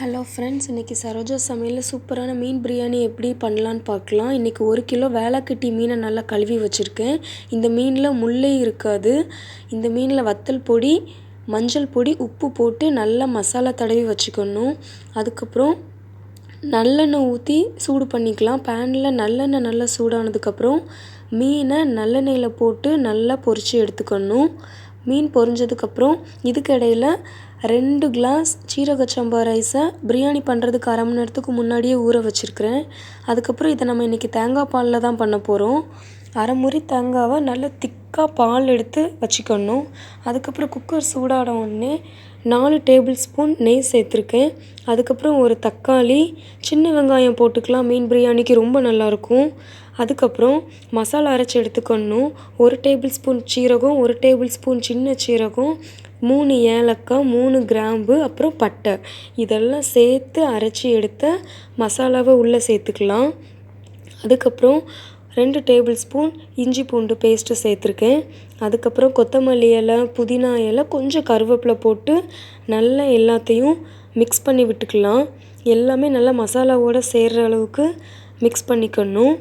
Hello friends, இன்றைக்கி சரோஜா சமையலில் சூப்பரான மீன் பிரியாணி எப்படி பண்ணலான்னு பார்க்கலாம். இன்றைக்கி 1 கிலோ வேளாக்கட்டி மீனை நல்லா கழுவி வச்சுருக்கேன். இந்த மீனில் முள்ளே இருக்காது. இந்த மீனில் வத்தல் பொடி, மஞ்சள் பொடி, உப்பு போட்டு நல்லா மசாலா தடவி வச்சுக்கணும். அதுக்கப்புறம் நல்லெண்ணெய் ஊற்றி சூடு பண்ணிக்கலாம். பேனில் நல்லெண்ணெய் நல்லா சூடானதுக்கப்புறம் மீனை நல்லெண்ணெயில் போட்டு நல்லா பொரித்து எடுத்துக்கணும். மீன் பொரிஞ்சதுக்கப்புறம் இதுக்கிடையில் 2 கிளாஸ் சீரக சம்பா ரைஸை பிரியாணி பண்ணுறதுக்கு அரை மணி நேரத்துக்கு முன்னாடியே ஊற வச்சுருக்கிறேன். அதுக்கப்புறம் இதை நம்ம இன்றைக்கி தேங்காய் பாலில் தான் பண்ண போகிறோம். அரை முறி தேங்காவை நல்லா திக்காக பால் எடுத்து வச்சுக்கணும். அதுக்கப்புறம் குக்கர் சூடான உடனே 4 டேபிள் ஸ்பூன் நெய் சேர்த்துருக்கேன். அதுக்கப்புறம் ஒரு தக்காளி, சின்ன வெங்காயம் போட்டுக்கலாம். மீன் பிரியாணிக்கு ரொம்ப நல்லாயிருக்கும். அதுக்கப்புறம் மசாலா அரைச்சி எடுத்துக்கணும். 1 டேபிள் ஸ்பூன் சீரகம், 1 டேபிள் ஸ்பூன் சின்ன சீரகம், 3 ஏலக்காய், 3 கிராம்பு, அப்புறம் பட்டை, இதெல்லாம் சேர்த்து அரைச்சி எடுத்த மசாலாவை உள்ளே சேர்த்துக்கலாம். அதுக்கப்புறம் 2 டேபிள் ஸ்பூன் இஞ்சி பூண்டு பேஸ்ட்டு சேர்த்துருக்கேன். அதுக்கப்புறம் கொத்தமல்லி இலை, புதினா இலை, கொஞ்சம் கருவேப்பிலை போட்டு நல்லா எல்லாத்தையும் மிக்ஸ் பண்ணி விட்டுக்கலாம். எல்லாமே நல்லா மசாலாவோடு சேர்கிற அளவுக்கு மிக்ஸ் பண்ணிக்கணும்.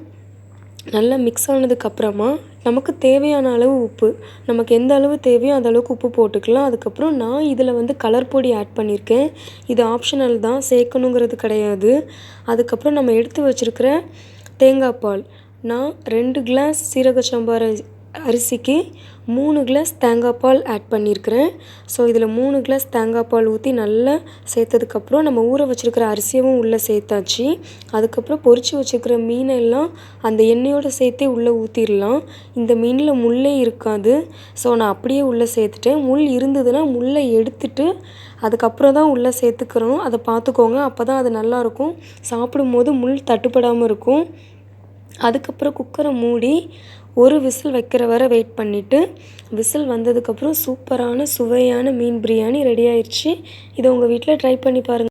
நல்லா மிக்ஸ் ஆனதுக்கப்புறமா நமக்கு தேவையான அளவு உப்பு, நமக்கு எந்த அளவு தேவையோ அந்த அளவுக்கு உப்பு போட்டுக்கலாம். அதுக்கப்புறம் நான் இதில் கலர் பொடி ஆட் பண்ணியிருக்கேன். இது ஆப்ஷனல் தான், சேர்க்கணுங்கிறது கிடையாது. அதுக்கப்புறம் நம்ம எடுத்து வச்சுருக்கிற தேங்காய் பால், நான் 2 கிளாஸ் சீரக சம்பா அரிசிக்கு 3 கிளாஸ் தேங்காய் பால் ஆட் பண்ணியிருக்கிறேன். ஸோ இதில் 3 கிளாஸ் தேங்காய் பால் ஊற்றி நல்லா சேர்த்ததுக்கப்புறம் நம்ம ஊற வச்சுருக்கிற அரிசியவும் உள்ளே சேர்த்தாச்சு. அதுக்கப்புறம் பொரித்து வச்சுருக்கிற மீனெல்லாம் அந்த எண்ணெயோடு சேர்த்தே உள்ளே ஊற்றிடலாம். இந்த மீனில் முள்ளே இருக்காது. ஸோ நான் அப்படியே உள்ளே சேர்த்துட்டேன். முள் இருந்ததுன்னா முள்ளை எடுத்துட்டு அதுக்கப்புறம் தான் உள்ளே சேர்த்துக்கிறோம். அதை பார்த்துக்கோங்க, அப்போ தான் அது நல்லாயிருக்கும். சாப்பிடும்போது முள் தட்டுப்படாமல் இருக்கும். அதுக்கப்புறம் குக்கரை மூடி ஒரு விசில் வைக்கிற வரை வெயிட் பண்ணிவிட்டு, விசில் வந்ததுக்கப்புறம் சூப்பரான சுவையான மீன் பிரியாணி ரெடி ஆயிடுச்சு. இதை உங்கள் வீட்டில் ட்ரை பண்ணி பாருங்கள்.